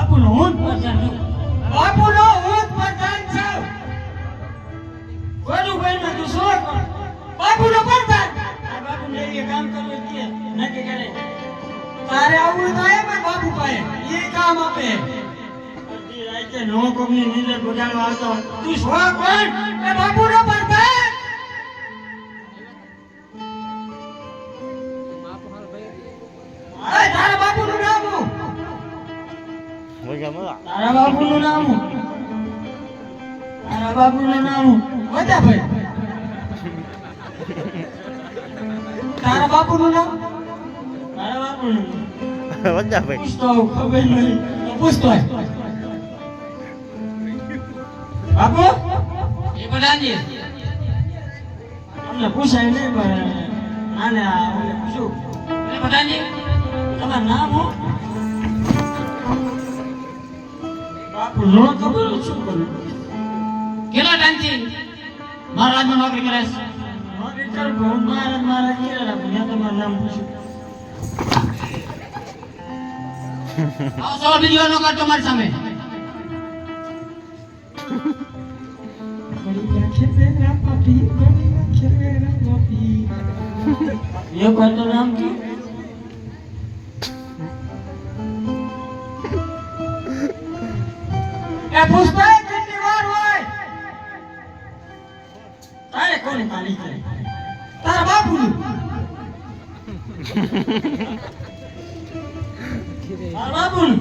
બાપુનો હું જ પ્રધાન છું. બાપુનો હું જ પ્રધાન છું. કોનું ભાઈમાં તું શું કર? બાપુનો પ્રધાન. આ બાપુને એ કામ કરવું કે નથી કરે. તારે આવું તો એ પણ બાપુ પાસે એ કામ આપે. અડધી રાતે નો કોકની નીંદર બગાડવા આવતો. તું શું કોણ? એ બાપુનો પ્રધાન. તારા બાપુનું નામ હું? તારા બાપુનું નામ હું? તારા બાપુનું નામ હું? બધા ભાઈ. તારા બાપુનું નામ? તારા બાપુનું બધા ભાઈ. પૂછતો આવું, ખબર નહીં. પૂછતો આય. બાપુ એ બધાજી અમને પૂછાય નહીં પણ આને ઓલે પૂછું. એ બધાજી તમારું નામ હું? બાપુ નો ખબર શું કરું? કેટલા ટાઈમથી મહારાજમાં નોકરી કરે છે? નોકરી કરું પણ મહારાજ ક્યારે રાખું? મેં તમારું નામ પૂછ્યું. આવો સવાલ બીજો નો કરતો મારી સામે. ये कौन तो नाम क्यों? ए पूछता है कितनी बार हुआ? तारे कौन काली करे? तारा बापू ने? तारा बापू ने?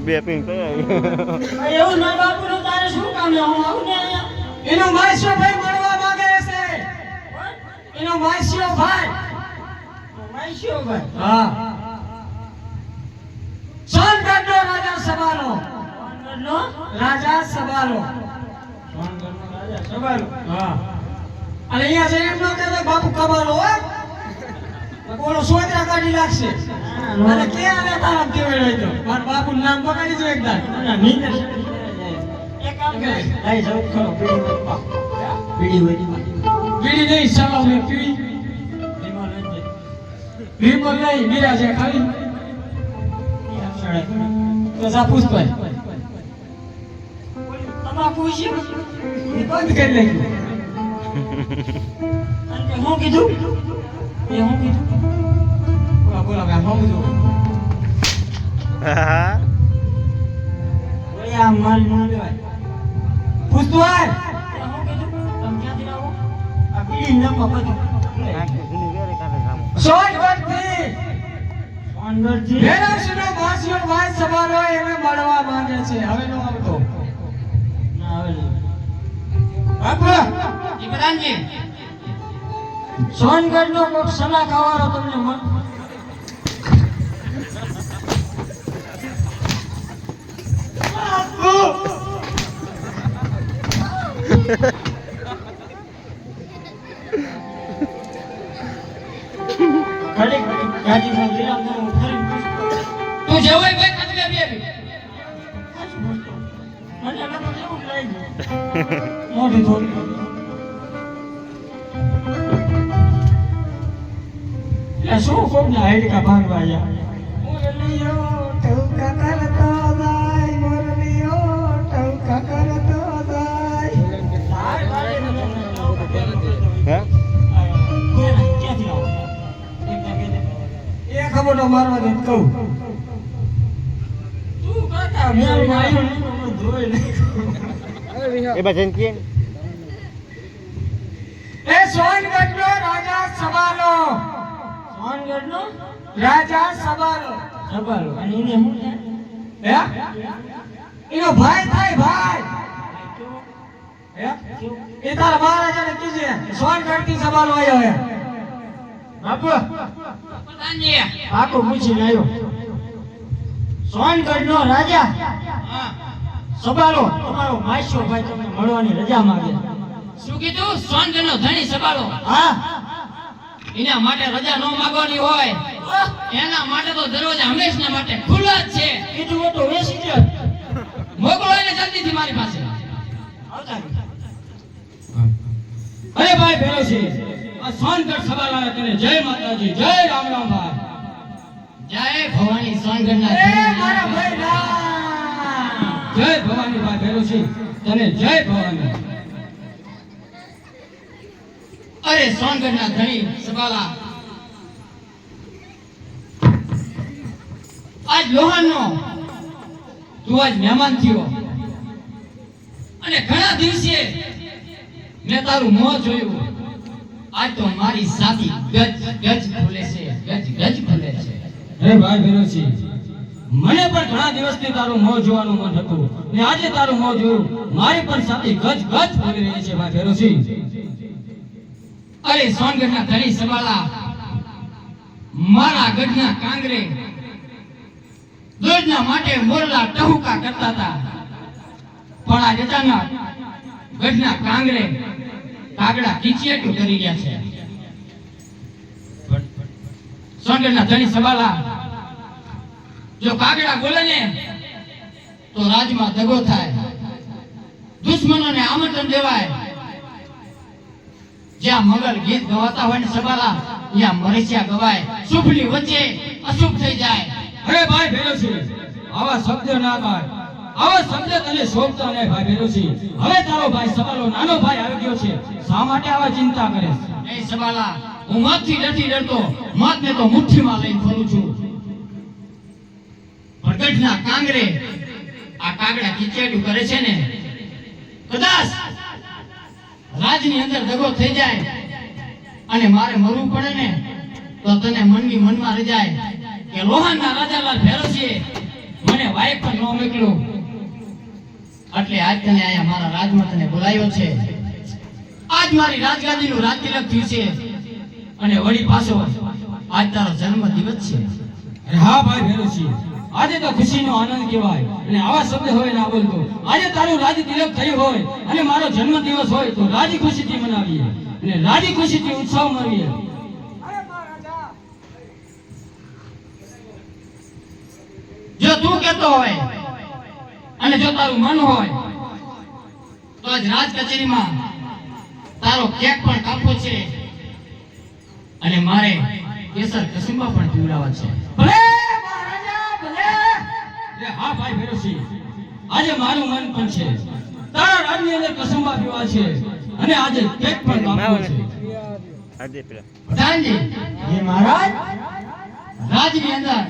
બેપિંગ તો એવું ના બાપુ નું તારે શું કામ છે? હું આવું ને અહીંયા. એનો માસ્યો ભાઈ મળવા માંગે છે. એનો માસ્યો ભાઈ. માસ્યો ભાઈ. હા. સોનગઢનો રાજા સવાલો. સોનગઢનો રાજા સવાલો. સોનગઢનો રાજા સવાલો. હા. અને અહીંયા છે એમ ન કહેતો બાપુ કબાલો હો. બોલો સોતરા કાઢી લાગશે. અને કે આને તારા દેવેડો હતો. મારા બાપુનું નામ બગાડી જો એકદમ. ના નીંદર એક કામ કરે. લઈ જાવ ખરો બીડી હોય. બીડી નહીં ચાલો મેં પીવી. વિમલ નહીં મીરા છે ખાલી. તો જા પૂછતો હોય. તમાકુ છે એ બંધ કરી નાખ્યું. અને હું કીધું એ હું કીધું બોલા ભાઈ હું કીધું ઓયા મારી નો લેવાય. પૂછતો હોય હું કીધું તમે ક્યાંથી આવો? આ બીડી નામ બધું સોનગઢથી. સોનગઢથી ભેરવસીનો માસીઓ ભાઈ સવાલો એને મળવા માંગે છે. હવે નો આવતો. ના હવે બાપુ ઈ પ્રધાનજી સોનગઢનો કોક સલા ખાવાનો તમને મન ઘડી ગાડીમાં વિરામ દઉં ફરી તું જેવો ભાઈ કદમે બે મને લગો એવું લાગ્યું મોઢું થોડું એટલે શું કોક ના હાઈડકા ભાંગવા જા મોરલીઓ ટૌકા કરતો જાય મોરલીઓ ટૌકા કરતો જાય હે ક્યાંથી આવો એ ખબર તો મારવા દે કહું તું કાકા મેલ માર્યો નહીં જોઈ નહીં એ બજન કે એ સોનગઢનો રાજા સવાલો. સોનગઢનો રાજા સવાલો. સવાલો અને એને હું હે એનો ભાઈ થાય ભાઈ. હે એ તારા મહારાજાને કીજે સોનગઢથી સવાલો આવ્યો હે. બાપુ પ્રધાનજી બાપુ પૂછીને આવ્યો. સોનગઢનો રાજા સવાલો તમારો માસ્યો ભાઈ તમને મળવાની રજા માંગે. શું કીધું? સોનગઢનો ધણી સબાળો. હા એના માટે રજા નો માંગવાની હોય. એના માટે તો દરવાજા હંમેશના માટે ખુલ્લા જ છે. કીધું તો વેસી જ મોકલો એને જલ્દીથી મારી પાસે. આવતા અરે ભાઈ ભેળો છે આ સોનગઢ સવાલ આવે તને જય માતાજી જય રામ રામ ભાઈ જય ભવાની સોનગઢના એ મારા ભાઈ રામ જય ભવાની ભાઈ ભેરુસિંહ, તને જય ભવાની. અરે સોનગઢના ધણી સબાલા, આજ લોહાણનો તું આજ મહેમાન થયો અને ઘણા દિવસે મેં તારું મોં જોયું. આજ તો મારી સાથી ગજ ગજ ખુલે છે, ગજ ગજ ખુલે છે. હે ભાઈ ભેરુસિંહ, મને પણ ઘણા દિવસથી તારું મોં જોવાનું મન હતું ને આજે તારું મોં જોયું. મારી પણ સાથી ગજ ગજ બોલી રહી છે ભાઈ ભેરુસિંહ. અરે સોનગઢના ધણી સબાલા, મારા ગઢના કાંગરે દોડના માટે મોરલા ટહુકા કરતા હતા, પણ આજ અચાનક ગઢના કાંગરે કાગડા કિચિયાટું કરી ગયા છે. સોનગઢના ધણી સબાલા, જો કાગડા બોલે ને તો રાજમાં દગો થાય, દુશ્મનોને આમંત્રણ દેવાય. જ્યાં મંગલ ગીત ગવાતા હોય ને સબાલા, ત્યાં મરસિયા ગવાય. શુભની વચ્ચે અશુભ થઈ જાય. અરે ભાઈ ભેરુસિંહ, આવા શબ્દ ના કાઢ. આવા શબ્દ તને શોભતા નહીં ભાઈ ભેરુસિંહ. હવે તારો ભાઈ સબાલો નાનો ભાઈ આવી ગયો છે, શા માટે આવા ચિંતા કરે? એ સબાલા, હું મોતથી નથી ડરતો, મોતને તો મુઠ્ઠીમાં લઈને ફરું છું. પણ ગઢના કાંગરે આ કાગડા કિચેડું કરે છે ને, કદાચ રાજની અંદર દગો થઈ જાય અને મારે મરવું પડે ને, તો તને મનની મનમાં રજાય કે લોહાણના રાજાલાલ ભેરુસિંહે મને વાય પણ ન મોકલ્યો. એટલે આજ તને આયા મારા રાજમાં તને બોલાવ્યો છે. આજ મારી રાજગાદીનું રાજતિલક થયું છે અને વળી પાછો આજ તારો જન્મ દિવસ છે. અરે હા ભાઈ ભેરુસિંહ, આજે તો ખુશીનો આનંદ કહેવાય અને આવા શબ્દ હોય ના બોલતો. આજે તારું રાજ તિલક થયું હોય અને મારો જન્મ દિવસ હોય તો રાજી ખુશીથી મનાવીએ અને રાજી ખુશીથી ઉત્સવ મનાવીએ. જો તું કહેતો હોય અને જો તારું મન હોય તો આજ રાજ કચેરીમાં તારો કેક પણ કાપવો છે અને મારે કેસર કસુંબા પણ પીવડાવવા છે. ભલે મહારાજા ભલે. અરે હા ભાઈ ભેરુસિંહ, આજે મારું મન પણ છે. તારા રાજની અંદર કસુંબા પીવા છે અને આજે કેક પણ કાપવો છે. આજે પેલા પ્રધાનજી, હે મહારાજ, રાજની અંદર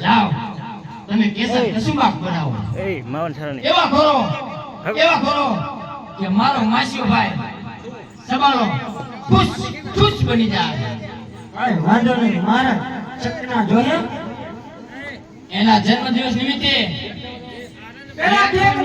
જાઓ, તમે કેસર કસુંબા બનાવો. એ માવન સારાની એવા ખોરો કે મારો માસીઓ ભાઈ સબાલો ખુશ ખુશ બની જાય. કાંઈ વાંધો નહીં મહારાજ, ચકના જોઈએ. એના જન્મદિવસ નિમિત્તે પેલા કેક